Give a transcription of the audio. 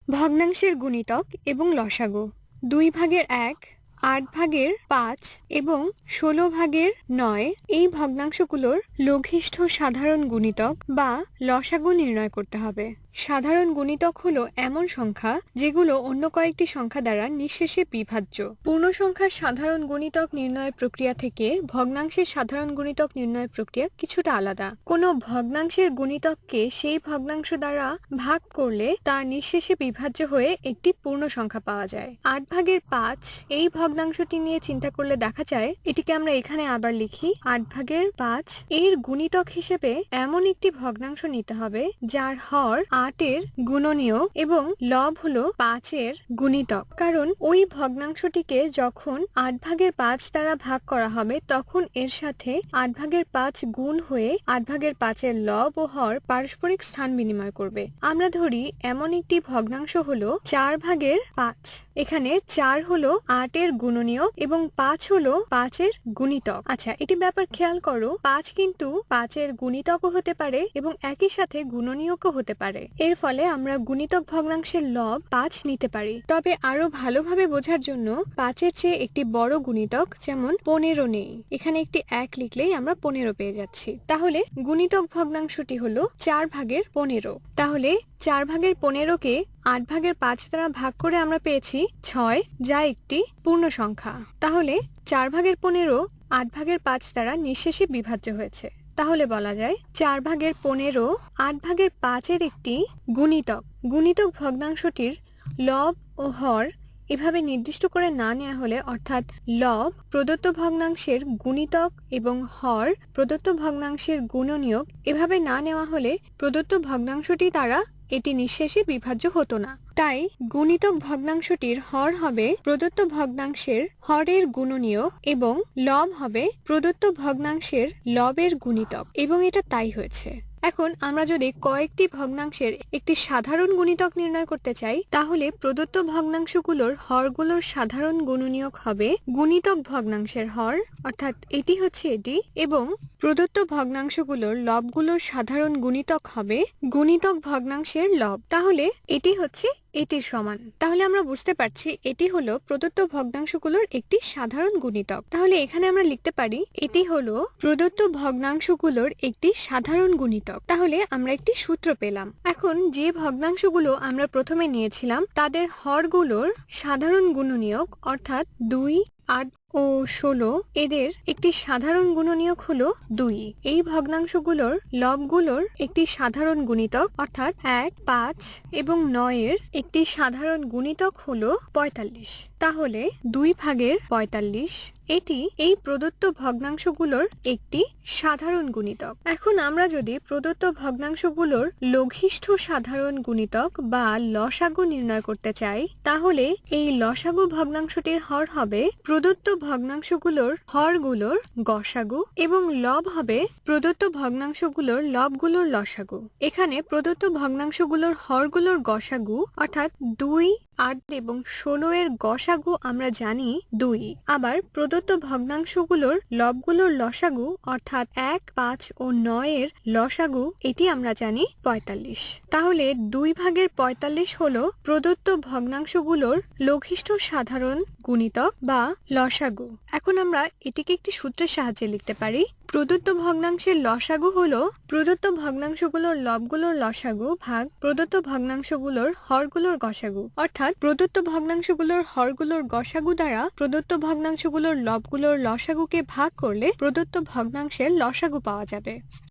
ভগ্নাংশের গুণিতক এবং লসাগু 2/1, 8/5 এবং 16/9 এই ভগ্নাংশগুলোর লঘিষ্ঠ সাধারণ গুণিতক বা লসাগু নির্ণয় করতে হবে। সাধারণ গুণিতক হলো এমন সংখ্যা যেগুলো অন্য কয়েকটি সংখ্যা দ্বারা নিঃশেষে বিভাজ্য। পূর্ণ সংখ্যার সাধারণ গুণিতক নির্ণয়ের প্রক্রিয়া থেকে ভগ্নাংশের সাধারণ গুণিতক নির্ণয়ের প্রক্রিয়া কিছুটা আলাদা। কোনো ভগ্নাংশের গুণিতককে সেই ভগ্নাংশ দ্বারা ভাগ করলে তা নিঃশেষে বিভাজ্য হয়ে একটি পূর্ণ সংখ্যা পাওয়া যায়। 8/5 এই ভগ্নাংশটি নিয়ে চিন্তা করলে দেখা যায়, এটিকে আমরা এখানে আবার লিখি 8/5। এর গুণিতক হিসেবে এমন একটি ভগ্নাংশ নিতে হবে যার হর 8-এর গুণনীয়ক এবং লব হলো 5-এর গুণিতক। কারণ ওই ভগ্নাংশটিকে যখন 8/5 দ্বারা ভাগ করা হবে তখন এর সাথে 8/5 গুণ হয়ে 8/5-এর লব ও হর পারস্পরিক স্থান বিনিময় করবে। আমরা ধরি এমন একটি ভগ্নাংশ হলো 4/5। এখানে 4 হলো 8-এর গুণনীয়ক এবং 5 হলো 5-এর গুণিতক। আচ্ছা, এটি ব্যাপার খেয়াল করো, 5 কিন্তু 5-এর গুণিতকও হতে পারে এবং একই সাথে গুণনীয়কও হতে পারে। এর ফলে আমরা গুণিতক ভগ্নাংশের লব 5 নিতে পারি। তবে আরো ভালোভাবে বোঝার জন্য 5-এর চেয়ে একটি বড় গুণিতক যেমন 15 নেই, এখানে একটি 1 লিখলেই আমরা 15 পেয়ে যাচ্ছি। তাহলে গুণিতক ভগ্নাংশটি হলো 4/15। তাহলে 4/15কে 8/5 দ্বারা ভাগ করে আমরা পেয়েছি 6, যা একটি পূর্ণ সংখ্যা। তাহলে 4/15 8/5 দ্বারা নিঃশেষে বিভাজ্য হয়েছে। তাহলে বলা যায় 4/15 8/5-এর একটি গুণিতক। গুণিতক ভগ্নাংশটির লব ও হর এভাবে নির্দিষ্ট করে না নেওয়া হলে, অর্থাৎ লব প্রদত্ত ভগ্নাংশের গুণিতক এবং হর প্রদত্ত ভগ্নাংশের গুণনীয়ক এভাবে না নেওয়া হলে প্রদত্ত ভগ্নাংশটি দ্বারা এটি নিঃশেষে বিভাজ্য হতো না। তাই গুণিতক ভগ্নাংশটির হর হবে প্রদত্ত ভগ্নাংশের হরের গুণনীয়ক এবং লব হবে প্রদত্ত ভগ্নাংশের লবের গুণিতক, এবং এটা তাই হয়েছে। এখন আমরা যদি কয়েকটি ভগ্নাংশের একটি সাধারণ গুণিতক নির্ণয় করতে চাই, তাহলে প্রদত্ত ভগ্নাংশগুলোর হরগুলোর সাধারণ গুণনীয়ক হবে গুণিতক ভগ্নাংশের হর, অর্থাৎ এটি হচ্ছে এটি, এবং প্রদত্ত ভগ্নাংশগুলোর লবগুলোর সাধারণ গুণিতক হবে গুণিতক ভগ্নাংশের লব। তাহলে এটি হচ্ছে এটির সমান। তাহলে আমরা বুঝতে পারছি এটি হলো প্রদত্ত ভগ্নাংশগুলোর একটি সাধারণ গুণিতক। তাহলে এখানে আমরা লিখতে পারি এটি হলো প্রদত্ত ভগ্নাংশগুলোর একটি সাধারণ গুণিতক। তাহলে আমরা একটি সূত্র পেলাম। এখন যে ভগ্নাংশগুলো আমরা প্রথমে নিয়েছিলাম তাদের হরগুলোর সাধারণ গুণনীয়ক, অর্থাৎ 2, 8 ও 16, এদের একটি সাধারণ গুণনীয়ক হলো 2। এই ভগ্নাংশগুলোর লবগুলোর একটি সাধারণ গুণিতক, অর্থাৎ 1, 5 এবং 9-এর একটি সাধারণ গুণিতক হলো 45। তাহলে 2/45 এটি এই প্রদত্ত ভগ্নাংশগুলোর একটি সাধারণ গুণিতক। এখন আমরা যদি প্রদত্ত ভগ্নাংশগুলোর লঘিষ্ঠ সাধারণ গুণিতক বা লসাগু নির্ণয় করতে চাই, তাহলে এই লসাগু ভগ্নাংশটির হর হবে প্রদত্ত ভগ্নাংশগুলোর হরগুলোর গসাগু এবং লব হবে প্রদত্ত ভগ্নাংশগুলোর লবগুলোর লসাগু। এখানে প্রদত্ত ভগ্নাংশগুলোর হরগুলোর গসাগু, অর্থাৎ 2, 8 এবং 16-এর গসাগু আমরা জানি 2। আবার প্রদত্ত ভগ্নাংশগুলোর লবগুলোর লসাগু, অর্থাৎ 1, 5 ও 9-এর লসাগু, এটি আমরা জানি 45। তাহলে 2/45 হলো প্রদত্ত ভগ্নাংশগুলোর লঘিষ্ঠ সাধারণ গুণিতক বা লসাগু। এখন আমরা এটিকে একটি সূত্রের সাহায্যে লিখতে পারি। প্রদত্ত ভগ্নাংশের লসাগু হলো প্রদত্ত ভগ্নাংশগুলোর লবগুলোর লসাগু ভাগ প্রদত্ত ভগ্নাংশগুলোর হরগুলোর গসাগু, অর্থাৎ প্রদত্ত ভগ্নাংশগুলোর হরগুলোর গসাগু দ্বারা প্রদত্ত ভগ্নাংশগুলোর লবগুলোর লসাগুকে ভাগ করলে প্রদত্ত ভগ্নাংশের লসাগু পাওয়া যাবে।